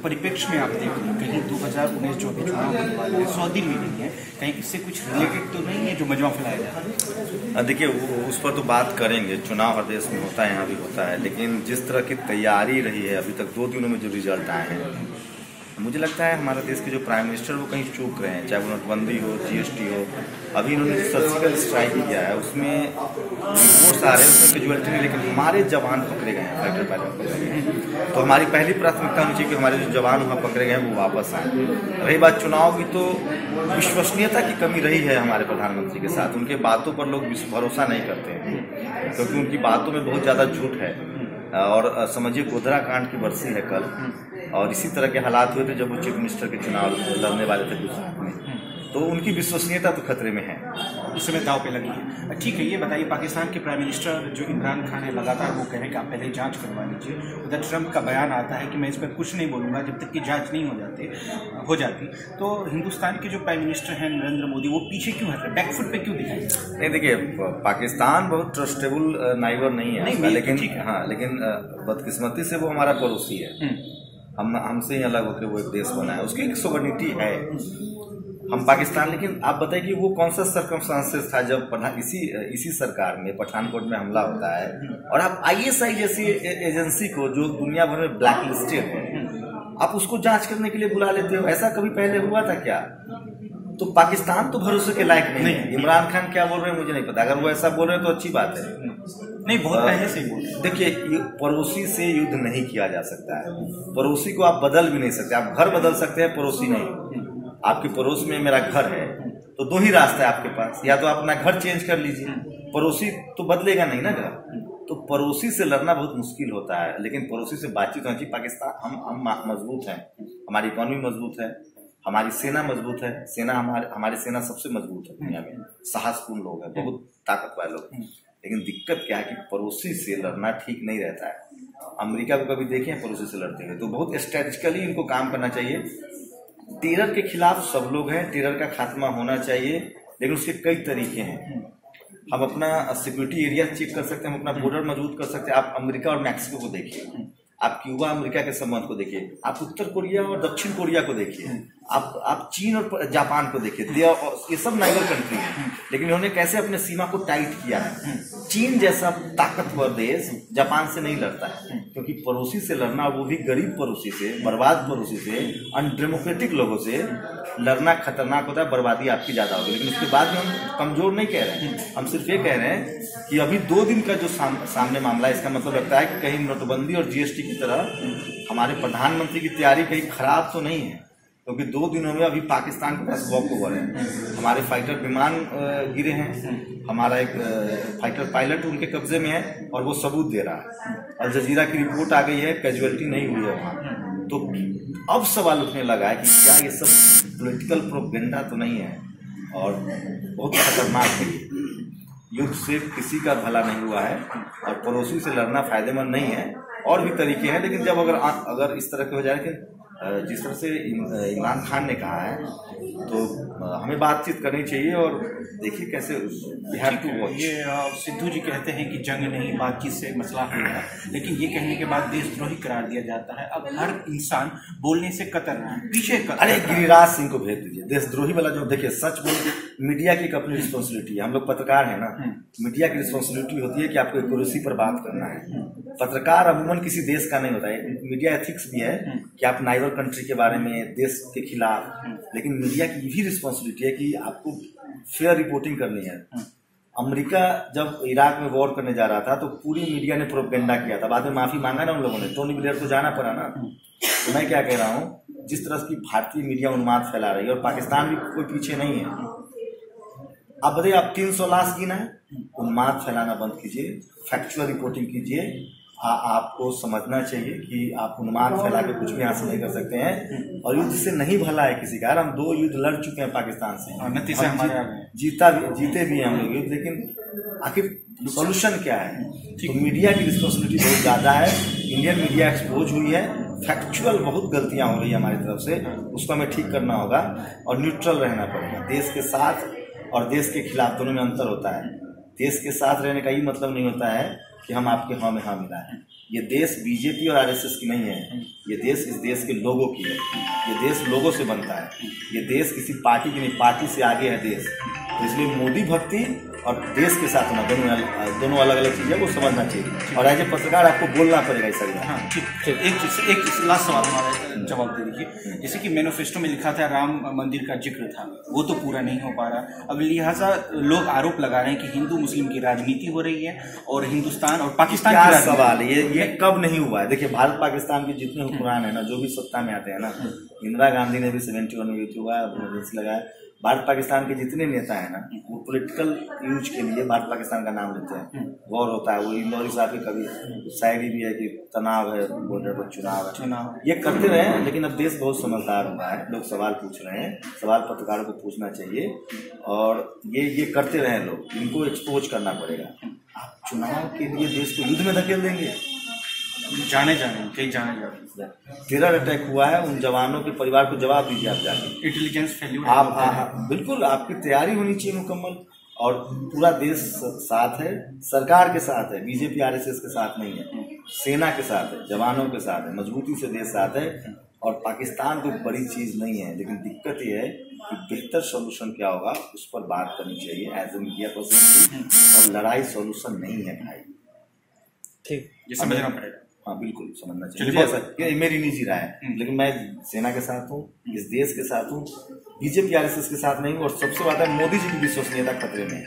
परिप्रेक्ष्य में आप देख रहे हैं कहीं 2019 जो अभी चुनाव होने वाले हैं 100 दिन भी नहीं है, कहीं इससे कुछ रिलेटेड तो नहीं है जो मजमा फैलाया जा रहा है? देखिए उस पर तो बात करेंगे, चुनाव हर देश में होता है, यहाँ भी होता है, लेकिन जिस तरह की तैयारी रही है अभी तक 2 दिनों में जो रिजल्ट आए हैं, मुझे लगता है हमारे देश के जो प्राइम मिनिस्टर वो कहीं चूक रहे हैं, चाहे वो नोटबंदी हो, जीएसटी हो। अभी इन्होंने जो सर्जिकल स्ट्राइक किया है उसमें रिपोर्ट्स आ रहे हैं, उसमें कैजुअलिटी नहीं, लेकिन हमारे जवान पकड़े गए हैं, फाइटर पायलट पकड़े गए हैं। तो हमारी पहली प्राथमिकता होनी चाहिए कि हमारे जो जवान वहाँ पकड़े गए हैं वो वापस आए। रही बात चुनाव की, तो विश्वसनीयता की कमी रही है हमारे प्रधानमंत्री के साथ। उनके बातों पर लोग भरोसा नहीं करते हैं क्योंकि उनकी बातों में बहुत ज़्यादा झूठ है। और समझिए गोधरा कांड की बरसी है कल, और इसी तरह के हालात हुए थे जब वो चीफ मिनिस्टर के चुनाव लड़ने वाले थे गुजरात में, तो उनकी विश्वसनीयता तो खतरे में है, इस समय दाव पे लगी है। ठीक है, ये बताइए, पाकिस्तान के प्राइम मिनिस्टर जो इमरान खान है लगातार वो कह रहे हैं कि आप पहले जांच करवा लीजिए। उधर ट्रंप का बयान आता है कि मैं इस पर कुछ नहीं बोलूँगा जब तक कि जांच नहीं हो जाती। तो हिंदुस्तान के जो प्राइम मिनिस्टर हैं नरेंद्र मोदी, वो पीछे क्यों हट रहे, बैकफुट पे क्यों दिखाई? नहीं, देखिए पाकिस्तान बहुत ट्रस्टेबल नाइबर नहीं है, लेकिन बदकिस्मती से वो हमारा पड़ोसी है। हमसे ही अलग होकर वो एक देश बना है, उसकी एक सोवर्निटी है। हम पाकिस्तान, लेकिन आप बताइए कि वो कौन सा सर्कमस्टांसेस था जब इसी सरकार में पठानकोट में हमला होता है, और आप आईएसआई जैसी एजेंसी को जो दुनिया भर में ब्लैक लिस्टेड है, आप उसको जांच करने के लिए बुला लेते हो। ऐसा कभी पहले हुआ था क्या? तो पाकिस्तान तो भरोसे के लायक नहीं है। इमरान खान क्या बोल रहे हैं मुझे नहीं पता, अगर वो ऐसा बोल रहे हैं तो अच्छी बात है। नहीं, बहुत पहले से ही बोल रहे हैं। देखिए, पड़ोसी से युद्ध नहीं किया जा सकता है। पड़ोसी को आप बदल भी नहीं सकते। आप घर बदल सकते हैं, पड़ोसी नहीं। आपके पड़ोस में मेरा घर है तो 2 ही रास्ता है आपके पास, या तो आप अपना घर चेंज कर लीजिए, पड़ोसी तो बदलेगा नहीं ना घर। तो पड़ोसी से लड़ना बहुत मुश्किल होता है, लेकिन पड़ोसी से बातचीत होनी चाहिए। पाकिस्तान हम मजबूत हैं, हमारी इकोनॉमी मजबूत है, हमारी सेना मजबूत है। सेना हमारी सेना सबसे मजबूत है दुनिया में, साहसपूर्ण लोग हैं, बहुत ताकत वाले लोग। लेकिन दिक्कत क्या है कि पड़ोसी से लड़ना ठीक नहीं रहता है। अमेरिका को कभी देखें पड़ोसी से लड़ते हुए, तो बहुत स्ट्रेटेजिकली इनको काम करना चाहिए। टेरर के खिलाफ सब लोग हैं, टेरर का खात्मा होना चाहिए, लेकिन उसके कई तरीके हैं। हम अपना सिक्योरिटी एरिया चेक कर सकते हैं, हम अपना बॉर्डर मजबूत कर सकते हैं। आप अमेरिका और मैक्सिको को देखिए, आप क्यूबा अमेरिका के संबंध को देखिए, आप उत्तर कोरिया और दक्षिण कोरिया को देखिए, आप चीन और जापान को देखिए। ये सब नाइबर कंट्री हैं, लेकिन इन्होंने कैसे अपने सीमा को टाइट किया है। चीन जैसा ताकतवर देश जापान से नहीं लड़ता है, क्योंकि पड़ोसी से लड़ना, वो भी गरीब पड़ोसी से, बर्बाद पड़ोसी से, अनडेमोक्रेटिक लोगों से लड़ना खतरनाक होता है, बर्बादी आपकी ज्यादा होगी। लेकिन उसके बाद में हम कमजोर नहीं कह रहे हैं, हम सिर्फ ये कह रहे हैं कि अभी 2 दिन का जो सामने मामला है, इसका मतलब लगता है कि कहीं नोटबंदी और जीएसटी की तरह हमारे प्रधानमंत्री की तैयारी कहीं खराब तो नहीं है, क्योंकि 2 दिनों में अभी पाकिस्तान के पास वॉक ओवर है। हमारे फाइटर विमान गिरे हैं, हमारा एक फाइटर पायलट उनके कब्जे में है और वो सबूत दे रहा है। अल जजीरा की रिपोर्ट आ गई है, कैजुअलिटी नहीं हुई है वहाँ। तो अब सवाल उठने लगा है कि क्या ये सब पॉलिटिकल प्रोपेगेंडा तो नहीं है, और बहुत खतरनाक है। युद्ध से किसी का भला नहीं हुआ है, और पड़ोसी से लड़ना फायदेमंद नहीं है। और भी तरीके हैं, लेकिन जब अगर इस तरह के हो जाए कि जिस तरह से इमरान खान ने कहा है, तो हमें बातचीत करनी चाहिए। और देखिए कैसे ये सिद्धू जी कहते हैं कि जंग नहीं, बातचीत से मसला होगा, लेकिन ये कहने के बाद देशद्रोही करार दिया जाता है। अब हर इंसान बोलने से कतर रहा है, पीछे अरे गिरिराज सिंह को भेज दीजिए। देशद्रोही वाला जो, देखिए सच बोल, मीडिया की अपनी रिस्पॉन्सिबिलिटी है। हम लोग पत्रकार हैं ना, मीडिया की रिस्पॉन्सिबिलिटी होती है कि आपको एक्यूरेसी पर बात करना है। पत्रकार अमूमन किसी देश का नहीं होता है। मीडिया एथिक्स भी है कि आप नाइबर कंट्री के बारे में, देश के खिलाफ, लेकिन मीडिया की भी रिस्पॉन्सिबिलिटी है कि आपको फेयर रिपोर्टिंग करनी है। अमेरिका जब इराक में वॉर करने जा रहा था तो पूरी मीडिया ने प्रोपेगेंडा किया था, बाद में माफी मांगा ना उन लोगों ने, टोनी ब्लेयर को जाना पड़ा ना। तो मैं क्या कह रहा हूँ, जिस तरह की भारतीय मीडिया उन्माद फैला रही है, और पाकिस्तान भी कोई पीछे नहीं है। आप बताइए, आप 300 लाश गिना है, उन्माद फैलाना बंद कीजिए, फैक्चुअल रिपोर्टिंग कीजिए। आपको समझना चाहिए कि आप उन्माद फैला के कुछ भी हासिल नहीं कर सकते हैं, और युद्ध से नहीं भला है किसी का। हम 2 युद्ध लड़ चुके हैं पाकिस्तान से, जीते भी हैं हम लोग युद्ध, लेकिन आखिर सोल्यूशन क्या है? तो मीडिया की रिस्पॉन्सिबिलिटी बहुत ज्यादा है। इंडियन मीडिया एक्सपोज हुई है, फैक्चुअल बहुत गलतियां हो रही है हमारी तरफ से, उसको हमें ठीक करना होगा, और न्यूट्रल रहना पड़ेगा। देश के साथ और देश के खिलाफ दोनों में अंतर होता है। देश के साथ रहने का ये मतलब नहीं होता है कि हम आपके हाँ में हाँ मिलाएं। ये देश बीजेपी और आरएसएस की नहीं है, ये देश इस देश के लोगों की है। ये देश लोगों से बनता है। ये देश किसी पार्टी की नहीं, पार्टी से आगे है देश। तो इसलिए मोदी भक्ति और देश के साथ होना दोनों अलग अलग चीज़ें वो समझना चाहिए। और एज ए पत्रकार आपको बोलना पड़ेगा इस सर। हाँ ठीक। एक लास्ट सवाल हमारा जवाब दे दीजिए। जैसे कि मैनिफेस्टो में लिखा था राम मंदिर का जिक्र था, वो तो पूरा नहीं हो पा रहा। अब लिहाजा लोग आरोप लगा रहे हैं कि हिंदू मुस्लिम की राजनीति हो रही है और हिंदुस्तान और पाकिस्तान क्या की सवाल है ये कब नहीं हुआ है? देखिए, भारत पाकिस्तान के जितने हुक्मरान है ना, जो भी सत्ता में आते हैं ना, इंदिरा गांधी ने भी 71 में हुआ, इमरजेंसी लगाया। भारत पाकिस्तान के जितने नेता है ना, वो पॉलिटिकल यूज के लिए भारत पाकिस्तान का नाम लेते हैं। गौर होता है। वो इंदौरी साहब की कभी शायरी भी है कि तनाव है बॉर्डर पर, चुनाव है। ये करते रहे, लेकिन अब देश बहुत समझदार हुआ है। लोग सवाल पूछ रहे हैं, सवाल पत्रकारों को पूछना चाहिए और ये करते रहे लोग। इनको एक्सपोज करना पड़ेगा। आप चुनाव के लिए देश को युद्ध में धकेल देंगे? जाने कहीं जाने टेरर अटैक हुआ है, उन जवानों के परिवार को जवाब दीजिए आप जाके। इंटेलिजेंस फेल्यूर आप बिल्कुल, आपकी तैयारी होनी चाहिए मुकम्मल। और पूरा देश साथ है, सरकार के साथ है, बीजेपी आरएसएस के साथ नहीं है, सेना के साथ है, जवानों के साथ है, मजबूती से देश साथ है। और पाकिस्तान कोई बड़ी चीज नहीं है, लेकिन दिक्कत ये है कि बेहतर सोल्यूशन क्या होगा उस पर बात करनी चाहिए एज ए मीडिया पर्सन। और लड़ाई सोल्यूशन नहीं है भाई। ठीक, ये समझना पड़ेगा। हाँ बिल्कुल समझना चाहिए। ये मेरी निजी राय है, लेकिन मैं सेना के साथ हूँ, इस देश के साथ हूँ, बीजेपी आरएसएस के साथ नहीं हूँ। और सबसे ज्यादा मोदी जी की विश्वसनीयता खतरे में है।